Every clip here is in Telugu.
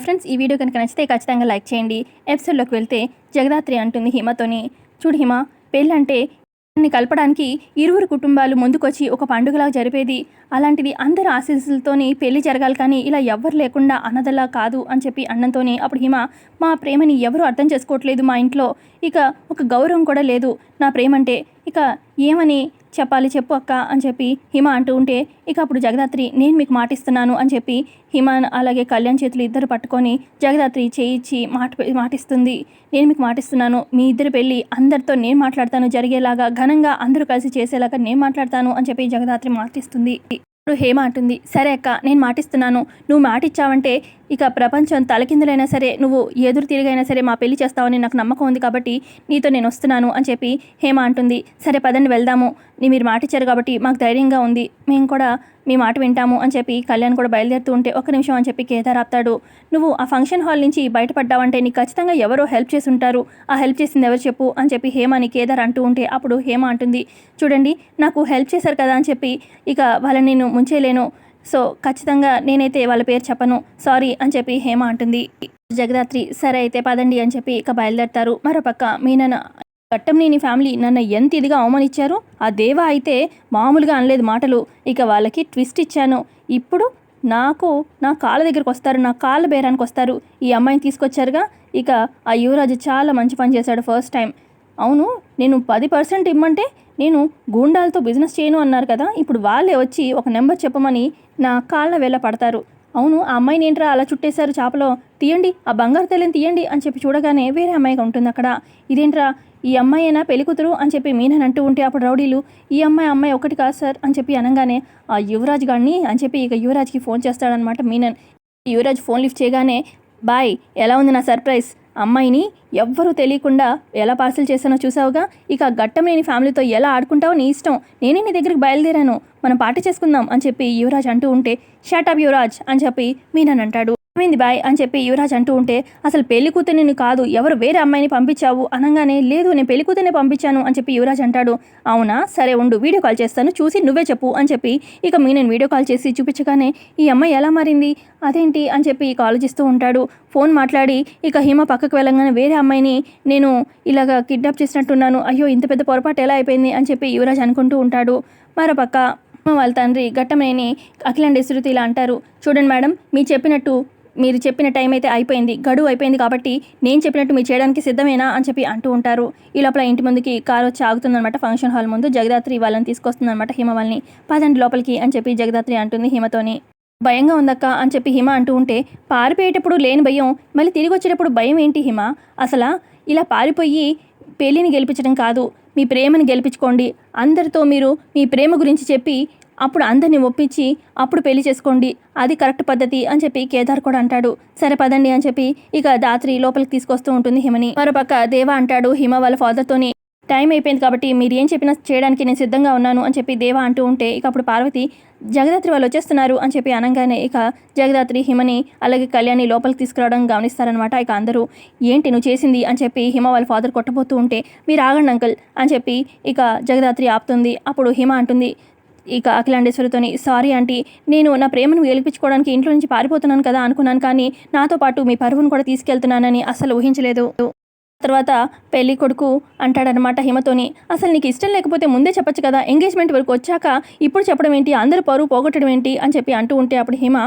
ఫ్రెండ్స్, ఈ వీడియో కనుక నచ్చితే ఖచ్చితంగా లైక్ చేయండి. ఎపిసోడ్లోకి వెళ్తే జగదాత్రి అంటుంది హిమతోని, చూడు హిమ, పెళ్ళంటే కలపడానికి ఇరువురు కుటుంబాలు ముందుకొచ్చి ఒక పండుగలా జరిపేది. అలాంటిది అందరి ఆశీస్సులతోని పెళ్లి జరగాలి, కానీ ఇలా ఎవ్వరు లేకుండా అన్నదలా కాదు అని చెప్పి అన్నంతోని అప్పుడు హిమ, మా ప్రేమని ఎవరు అర్థం చేసుకోవట్లేదు, మా ఇంట్లో ఇక ఒక గౌరవం కూడా లేదు నా ప్రేమంటే, ఇక ఏమని చెప్పాలి చెప్పు అక్క అని చెప్పి హిమ అంటూ ఉంటే, ఇక అప్పుడు జగదాత్రి, నేను మీకు మాటిస్తున్నాను అని చెప్పి హిమ అలాగే కళ్యాణ్ చేతులు ఇద్దరు పట్టుకొని జగదాత్రి చేయించి మాటిస్తుంది. నేను మీకు మాటిస్తున్నాను, మీ ఇద్దరు పెళ్ళి అందరితో నేను మాట్లాడతాను, జరిగేలాగా ఘనంగా అందరూ కలిసి చేసేలాగా నేను మాట్లాడతాను అని చెప్పి జగదాత్రి మాటిస్తుంది. ఇప్పుడు హేమ అంటుంది, సరే అక్క, నేను మాటిస్తున్నాను, నువ్వు మాటిచ్చావంటే ఇక ప్రపంచం తలకిందులైనా సరే, నువ్వు ఎదురు తిరిగైనా సరే మా పెళ్లి చేస్తావని నాకు నమ్మకం ఉంది, కాబట్టి నీతో నేను వస్తున్నాను అని చెప్పి హేమ అంటుంది. సరే పదండి వెళ్దాము, మీరు మాటిచ్చారు కాబట్టి మాకు ధైర్యంగా ఉంది, మేము కూడా మీ మాట వింటాము అని చెప్పి కళ్యాణ్ కూడా బయలుదేరుతూ ఉంటే, ఒక్క నిమిషం అని చెప్పి కేదార్ ఆపుతాడు. నువ్వు ఆ ఫంక్షన్ హాల్ నుంచి బయటపడ్డావంటే నీకు ఖచ్చితంగా ఎవరో హెల్ప్ చేసి ఉంటారు, ఆ హెల్ప్ చేసింది ఎవరు చెప్పు అని చెప్పి హేమని కేదార్ అంటూ ఉంటే, అప్పుడు హేమ అంటుంది, చూడండి నాకు హెల్ప్ చేశారు కదా అని చెప్పి ఇక వాళ్ళని నేను ముంచేయలేను, సో ఖచ్చితంగా నేనైతే వాళ్ళ పేరు చెప్పను, సారీ అని చెప్పి హేమ అంటుంది. జగదాత్రి, సరే అయితే పదండి అని చెప్పి ఇక బయలుదేరతారు. మరోపక్క మీనన్న, ఘట్టంనేని ఫ్యామిలీ నన్ను ఎంత ఇదిగా అవమానించారు, ఆ దేవ అయితే మామూలుగా అనలేదు మాటలు, ఇక వాళ్ళకి ట్విస్ట్ ఇచ్చాను, ఇప్పుడు నాకు నా కాళ్ళ దగ్గరకు వస్తారు, నా కాళ్ళ బేరానికి వస్తారు, ఈ అమ్మాయిని తీసుకొచ్చారుగా, ఇక ఆ యువరాజు చాలా మంచి పని చేశాడు ఫస్ట్ టైం. అవును, నేను 10% ఇమ్మంటే నేను గూండాలతో బిజినెస్ చేయను అన్నారు కదా, ఇప్పుడు వాళ్ళే వచ్చి ఒక నెంబర్ చెప్పమని నా కాళ్ళ వేళ పడతారు. అవును, ఆ అమ్మాయిని ఏంట్రా అలా చుట్టేశారు చాపలో, తీయండి ఆ బంగారు తల్లిని తీయండి అని చెప్పి చూడగానే వేరే అమ్మాయిగా ఉంటుంది అక్కడ. ఇదేంట్రా, ఈ అమ్మాయి అయినా పెళ్ళికూతురు అని చెప్పి మీనన్ అంటూ ఉంటే, అప్పుడు రౌడీలు, ఈ అమ్మాయి ఒకటి కాదు సార్ అని చెప్పి అనగానే, ఆ యువరాజ్ గారిని అని చెప్పి ఇక యువరాజ్కి ఫోన్ చేస్తాడనమాట మీనన్. యువరాజ్ ఫోన్ లిఫ్ట్ చేయగానే, బాయ్ ఎలా ఉంది నా సర్ప్రైజ్, అమ్మాయిని ఎవ్వరూ తెలియకుండా ఎలా పార్సిల్ చేశానో చూసావుగా, ఇక ఘట్టంనేని ఫ్యామిలీతో ఎలా ఆడుకుంటావో నీ ఇష్టం, నేనే నీ దగ్గరికి బయలుదేరాను, మనం పార్టీ చేసుకుందాం అని చెప్పి యువరాజ్ అంటూ ఉంటే, షట్ అప్ యువరాజ్ అని చెప్పి మీనన్ అంటాడు. ఏమైంది బాయ్ అని చెప్పి యువరాజ్ అంటూ ఉంటే, అసలు పెళ్లి కూతురిని కాదు ఎవరు వేరే అమ్మాయిని పంపించావు అనగానే, లేదు నేను పెళ్లి కూతురిని పంపించాను అని చెప్పి యువరాజ్ అంటాడు. అవునా, సరే ఉండు వీడియో కాల్ చేస్తాను, చూసి నువ్వే చెప్పు అని చెప్పి ఇక మీనన్ వీడియో కాల్ చేసి చూపించగానే, ఈ అమ్మాయి ఎలా మారింది అదేంటి అని చెప్పి ఇక ఆలోచిస్తూ ఉంటాడు. ఫోన్ మాట్లాడి ఇక హిమ పక్కకు వెళ్ళగానే, వేరే అమ్మాయిని నేను ఇలాగ కిడ్నాప్ చేసినట్టున్నాను, అయ్యో ఇంత పెద్ద పొరపాటు ఎలా అయిపోయింది అని చెప్పి యువరాజ్ అనుకుంటూ ఉంటాడు. మరోపక్క వాళ్ళ తండ్రి ఘట్టంనేని అఖిలాండ శృతి ఇలా అంటారు, చూడండి మేడం, మీరు చెప్పిన టైం అయితే అయిపోయింది, గడువు అయిపోయింది, కాబట్టి నేను చెప్పినట్టు మీరు చేయడానికి సిద్ధమేనా అని చెప్పి అంటూ ఉంటారు. ఈ లోపల ఇంటి ముందుకి కారు వచ్చి ఆగుతుందన్నమాట. ఫంక్షన్ హాల్ ముందు జగదాత్రి వాళ్ళని తీసుకొస్తుందన్నమాట, హిమ వాళ్ళని. పదండి లోపలికి అని చెప్పి జగదాత్రి అంటుంది హిమతోని. భయంగా ఉందక్క అని చెప్పి హిమ అంటూ ఉంటే, పారిపోయేటప్పుడు లేని భయం మళ్ళీ తిరిగి వచ్చేటప్పుడు భయం ఏంటి హిమ, అసలు ఇలా పారిపోయి పెళ్ళిని గెలిపించడం కాదు, మీ ప్రేమని గెలిపించుకోండి, అందరితో మీరు మీ ప్రేమ గురించి చెప్పి అప్పుడు అందరినీ ఒప్పించి అప్పుడు పెళ్లి చేసుకోండి, అది కరెక్ట్ పద్ధతి అని చెప్పి కేదార్ కూడా అంటాడు. సరే పదండి అని చెప్పి ఇక దాత్రి లోపలికి తీసుకొస్తూ ఉంటుంది హిమని. మరోపక్క దేవ అంటాడు హిమ వాళ్ళ ఫాదర్తోని, టైం అయిపోయింది కాబట్టి మీరు ఏం చెప్పినా చేయడానికి నేను సిద్ధంగా ఉన్నాను అని చెప్పి దేవ అంటూ ఉంటే, ఇక అప్పుడు పార్వతి, జగదాత్రి వాళ్ళు వచ్చేస్తున్నారు అని చెప్పి అనగానే ఇక జగదాత్రి హిమని అలాగే కళ్యాణి లోపలికి తీసుకురావడం గమనిస్తారనమాట. ఇక అందరూ, ఏంటి నువ్వు చేసింది అని చెప్పి హిమ వాళ్ళ ఫాదర్ కొట్టబోతూ ఉంటే, మీరు ఆగండి అంకుల్ అని చెప్పి ఇక జగదాత్రి ఆపుతుంది. అప్పుడు హిమ అంటుంది ఇక అఖిలాండేశ్వరితోని, సారీ ఆంటీ, నేను నా ప్రేమను గెలిపించుకోవడానికి ఇంట్లో నుంచి పారిపోతున్నాను కదా అనుకున్నాను, కానీ నాతో పాటు మీ పరువును కూడా తీసుకెళ్తున్నానని అసలు ఊహించలేదు. తర్వాత పెళ్లి కొడుకు అంటాడనమాట హిమతోని, అసలు నీకు ఇష్టం లేకపోతే ముందే చెప్పొచ్చు కదా, ఎంగేజ్మెంట్ వరకు వచ్చాక ఇప్పుడు చెప్పడం ఏంటి, అందరూ పరువు పోగొట్టడం ఏంటి అని చెప్పి అంటూ ఉంటే, అప్పుడు హిమ,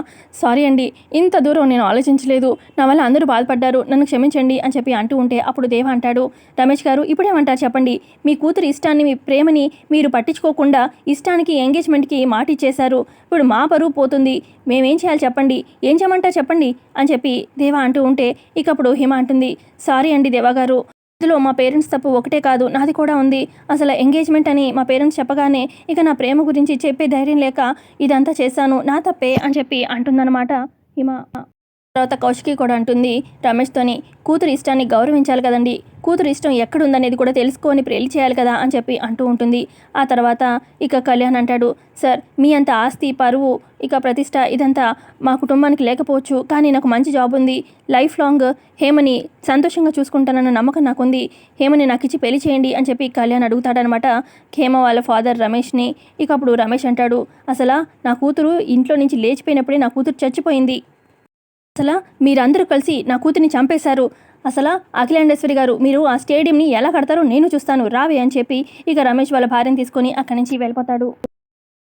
సారీ అండి, ఇంత దూరం నేను ఆలోచించలేదు, నా వల్ల అందరూ బాధపడ్డారు, నన్ను క్షమించండి అని చెప్పి అంటూ ఉంటే, అప్పుడు దేవ అంటాడు, రమేష్ గారు ఇప్పుడేమంటారు చెప్పండి, మీ కూతురు ఇష్టాన్ని మీ ప్రేమని మీరు పట్టించుకోకుండా ఇష్టానికి ఎంగేజ్మెంట్కి మాట ఇచ్చేశారు, ఇప్పుడు మా పరువు పోతుంది, మేమేం చేయాలి చెప్పండి, ఏం చేయమంటారు చెప్పండి అని చెప్పి దేవ అంటూ ఉంటే, ఇక అప్పుడు హిమ అంటుంది, సారీ అండి దేవా గారు, ఇందులో మా పేరెంట్స్ తప్పు ఒకటే కాదు నాది కూడా ఉంది, అసలు ఎంగేజ్మెంట్ అని మా పేరెంట్స్ చెప్పగానే ఇక నా ప్రేమ గురించి చెప్పే ధైర్యం లేక ఇదంతా చేశాను, నా తప్పే అని చెప్పి అంటుందన్నమాట హిమ. తర్వాత కౌశికి కూడా అంటుంది రమేష్తోని, కూతురు ఇష్టాన్ని గౌరవించాలి కదండి, కూతురు ఇష్టం ఎక్కడుందనేది కూడా తెలుసుకొని పెళ్లి చేయాలి కదా అని చెప్పి అంటూ ఉంటుంది. ఆ తర్వాత ఇక కళ్యాణ్ అంటాడు, సార్ మీ అంత ఆస్తి పరువు ఇక ప్రతిష్ట ఇదంతా మా కుటుంబానికి లేకపోవచ్చు, కానీ నాకు మంచి జాబ్ ఉంది, లైఫ్ లాంగ్ హేమని సంతోషంగా చూసుకుంటానన్న నమ్మకం నాకుంది, హేమని నాకు ఇచ్చి పెళ్లి చేయండి అని చెప్పి కళ్యాణ్ అడుగుతాడనమాట హేమ వాళ్ళ ఫాదర్ రమేష్ని. ఇక అప్పుడు రమేష్ అంటాడు, అసలు నా కూతురు ఇంట్లో నుంచి లేచిపోయినప్పుడే నా కూతురు చచ్చిపోయింది, అసలు మీరందరూ కలిసి నా కూతురిని చంపేశారు. అసలు అఖిలాండేశ్వరి గారు, మీరు ఆ స్టేడియంని ఎలా కడతారో నేను చూస్తాను రావే అని చెప్పి ఇక రమేష్ వాళ్ళ భార్యను తీసుకొని అక్కడి నుంచి వెళ్ళిపోతాడు.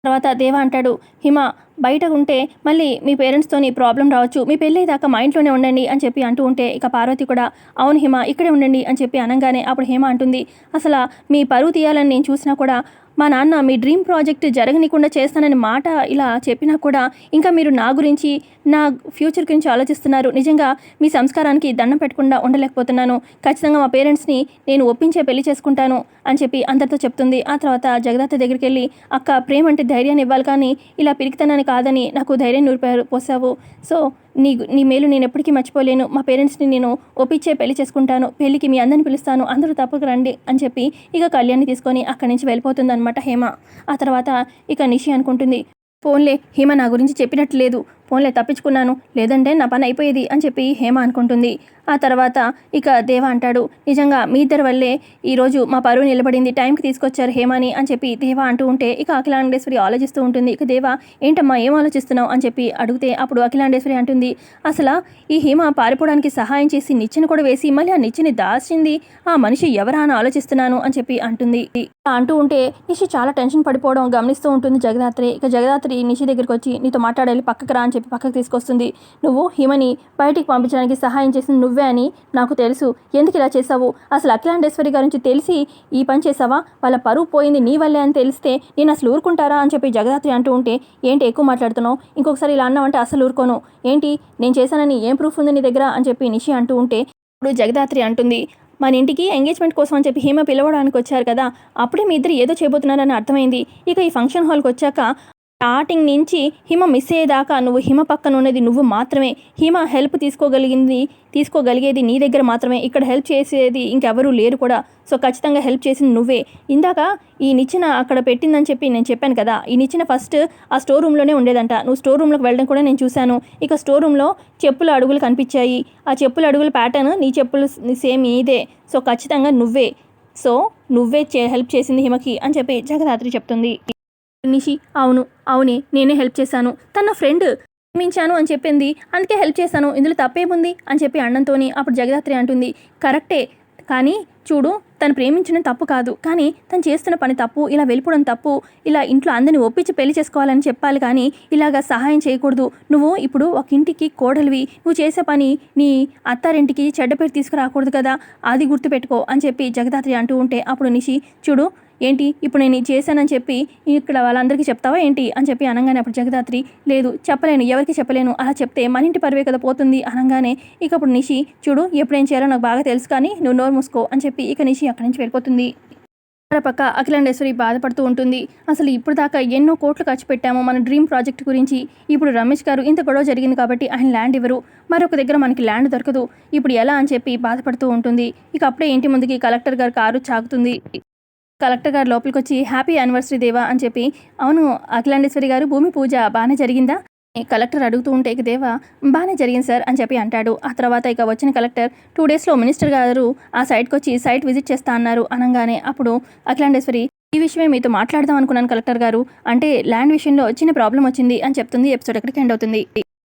తర్వాత దేవా అంటాడు, హిమ బయట ఉంటే మళ్ళీ మీ పేరెంట్స్తోని ప్రాబ్లం రావచ్చు, మీ పెళ్ళేదాకా మా ఇంట్లోనే ఉండండి అని చెప్పి అంటూ ఉంటే ఇక పార్వతి కూడా అవును హిమ ఇక్కడే ఉండండి అని చెప్పి అనగానే అప్పుడు హేమ అంటుంది, అసలు మీ పరువు తీయాలని నేను చూసినా కూడా మా నాన్న మీ డ్రీమ్ ప్రాజెక్ట్ జరగనీయకుండా చేస్తానని మాట ఇలా చెప్పినా కూడా ఇంకా మీరు నా గురించి నా ఫ్యూచర్ గురించి ఆలోచిస్తున్నారు. నిజంగా మీ సంస్కారానికి దండం పెట్టకుండా ఉండలేకపోతున్నాను. ఖచ్చితంగా మా పేరెంట్స్ని నేను ఒప్పించే పెళ్లి చేసుకుంటాను అని చెప్పి అందరితో చెప్తుంది. ఆ తర్వాత జగదాత్రి దగ్గరికి వెళ్ళి అక్క ప్రేమ అంటే ధైర్యాన్ని ఇవ్వాలి కానీ ఇలా పిరికితనాన్ని కాదని నాకు ధైర్యం పోసావు. సో నీ మేలు నేను ఎప్పటికీ మర్చిపోలేను. మా పేరెంట్స్ని నేను ఒప్పించే పెళ్లి చేసుకుంటాను. పెళ్ళికి మీ అందరిని పిలుస్తాను, అందరూ తప్పక రండి అని చెప్పి ఇక కళ్యాణ్ని తీసుకొని అక్కడి నుంచి వెళ్ళిపోతుంది అనమాట హేమ. ఆ తర్వాత ఇక నిషి అనుకుంటుంది, ఫోన్లే హేమ నా గురించి చెప్పినట్టు లేదు, ఫోన్లే తప్పించుకున్నాను, లేదంటే నా పని అయిపోయేది అని చెప్పి హేమ అనుకుంటుంది. ఆ తర్వాత ఇక దేవా అంటాడు, నిజంగా మీ ఇద్దరి వల్లే ఈరోజు మా పరువు నిలబడింది, టైంకి తీసుకొచ్చారు హేమాని అని చెప్పి దేవా అంటూ ఉంటే ఇక అఖిలాండేశ్వరి ఆలోచిస్తూ ఉంటుంది. ఇక దేవా ఏంటమ్మా ఏం ఆలోచిస్తున్నావు అని చెప్పి అడిగితే అప్పుడు అఖిలాండేశ్వరి అంటుంది, అసలు ఈ హేమ పారిపోవడానికి సహాయం చేసి నిచ్చెన కూడా వేసి మళ్ళీ ఆ నిచ్చెని దాచింది ఆ మనిషి ఎవరా అని ఆలోచిస్తున్నాను అని చెప్పి అంటుంది. అంటూ ఉంటే నిషి చాలా టెన్షన్ పడిపోవడం గమనిస్తూ ఉంటుంది జగదాత్రి. ఇక జగదాత్రి నిషి దగ్గరికి వచ్చి నీతో మాట్లాడాలి పక్కకు రా అని చెప్పి పక్కకు తీసుకొస్తుంది. నువ్వు హిమని బయటికి పంపించడానికి సహాయం చేసింది నువ్వే అని నాకు తెలుసు, ఎందుకు ఇలా చేసావు, అసలు అఖిలాండేశ్వరి గురించి తెలిసి ఈ పని చేసావా, వాళ్ళ పరువు పోయింది నీ వల్లే అని తెలిస్తే నేను అసలు ఊరుకుంటారా అని చెప్పి జగదాత్రి అంటూ ఉంటే ఏంటి ఎక్కువ మాట్లాడుతున్నావు, ఇంకొకసారి ఇలా అన్నావంటే అసలు ఊరుకోను, ఏంటి నేను చేశానని ఏం ప్రూఫ్ ఉంది నీ దగ్గర అని చెప్పి నిషి అంటూ ఉంటే ఇప్పుడు జగదాత్రి అంటుంది, మన ఇంటికి ఎంగేజ్మెంట్ కోసం అని చెప్పి హేమ పిలవడానికి వచ్చారు కదా, అప్పుడే మీ ఇద్దరు ఏదో చేయబోతున్నారని అర్థమైంది. ఇక ఈ ఫంక్షన్ హాల్కి వచ్చాక స్టార్టింగ్ నుంచి హిమ మిస్ అయ్యేదాకా నువ్వు హిమ పక్కన ఉన్నది నువ్వు మాత్రమే, హిమ హెల్ప్ తీసుకోగలిగేది నీ దగ్గర మాత్రమే, ఇక్కడ హెల్ప్ చేసేది ఇంకెవరూ లేరు కూడా, సో ఖచ్చితంగా హెల్ప్ చేసింది నువ్వే. ఇందాక ఈ నిచ్చెన అక్కడ పెట్టిందని చెప్పి నేను చెప్పాను కదా, ఈ నిచ్చెన ఫస్ట్ ఆ స్టోర్ రూమ్లోనే ఉండేదంట, నువ్వు స్టోర్ రూమ్లోకి వెళ్ళడం కూడా నేను చూశాను. ఇక స్టోర్ రూమ్లో చెప్పుల అడుగులు కనిపించాయి, ఆ చెప్పుల అడుగుల ప్యాటర్న్ నీ చెప్పులు సేమ్ ఇదే, సో ఖచ్చితంగా నువ్వే, సో నువ్వే హెల్ప్ చేసింది హిమకి అని చెప్పి జగదాత్రి చెప్తుంది. నిషి అవునే నేనే హెల్ప్ చేశాను, తన ఫ్రెండ్ ప్రేమించాను అని చెప్పింది, అందుకే హెల్ప్ చేశాను, ఇందులో తప్పేముంది అని చెప్పి అన్నంతోని అప్పుడు జగదాత్రి అంటుంది, కరెక్టే కానీ చూడు తను ప్రేమించడం తప్పు కాదు, కానీ తను చేస్తున్న పని తప్పు, ఇలా వెళ్ళిపోవడం తప్పు, ఇలా ఇంట్లో అందరిని ఒప్పించి పెళ్లి చేసుకోవాలని చెప్పాలి కానీ ఇలాగా సహాయం చేయకూడదు. నువ్వు ఇప్పుడు ఒక ఇంటికి కోడలివి, నువ్వు చేసే పని నీ అత్తారింటికి చెడ్డ పేరు తీసుకురాకూడదు కదా, అది గుర్తుపెట్టుకో అని చెప్పి జగదాత్రి అంటూ ఉంటే అప్పుడు నిషి చూడు ఏంటి ఇప్పుడు నేను చేశానని చెప్పి ఇక్కడ వాళ్ళందరికీ చెప్తావా ఏంటి అని చెప్పి అనగానే అప్పుడు జగదాత్రి లేదు చెప్పలేను, ఎవరికి చెప్పలేను, అలా చెప్తే మన ఇంటి పరువే కదా పోతుంది అనగానే ఇక అప్పుడు నిషి చూడు ఎప్పుడేం చేయాలో నాకు బాగా తెలుసు కానీ నువ్వు నోరు మూసుకో అని చెప్పి ఇక నిషి అక్కడి నుంచి వెళ్ళిపోతుంది. పక్క అఖిలాండేశ్వరి బాధపడుతూ ఉంటుంది, అసలు ఇప్పుడు దాకా ఎన్నో కోట్లు ఖర్చు పెట్టాము మన డ్రీమ్ ప్రాజెక్ట్ గురించి, ఇప్పుడు రమేష్ గారు ఇంత గొడవ జరిగింది కాబట్టి ఆయన ల్యాండ్ ఇవ్వరు, మరొక దగ్గర మనకి ల్యాండ్ దొరకదు, ఇప్పుడు ఎలా అని చెప్పి బాధపడుతూ ఉంటుంది. ఇక అప్పుడే ఇంటి ముందుకి కలెక్టర్ గారు కారు చాకుతుంది. కలెక్టర్ గారు లోపలికి వచ్చి హ్యాపీ యానివర్సరీ దేవా అని చెప్పి, అవును అఖిలాండేశ్వరి గారు భూమి పూజ బాగానే జరిగిందా కలెక్టర్ అడుగుతూ ఉంటే ఇక దేవా బాగానే జరిగింది సార్ అని చెప్పి అంటాడు. ఆ తర్వాత ఇక వచ్చిన కలెక్టర్ 2 డేస్లో మినిస్టర్ గారు ఆ సైట్కి వచ్చి సైట్ విజిట్ చేస్తా అన్నారు అనగానే అప్పుడు అఖిలాండేశ్వరి ఈ విషయమే మీతో మాట్లాడదాం అనుకున్నాను కలెక్టర్ గారు, అంటే ల్యాండ్ విషయంలో చిన్న ప్రాబ్లం వచ్చింది అని చెప్తుంది. ఎపిసోడ్ ఎక్కడికి ఎండ్ అవుతుంది.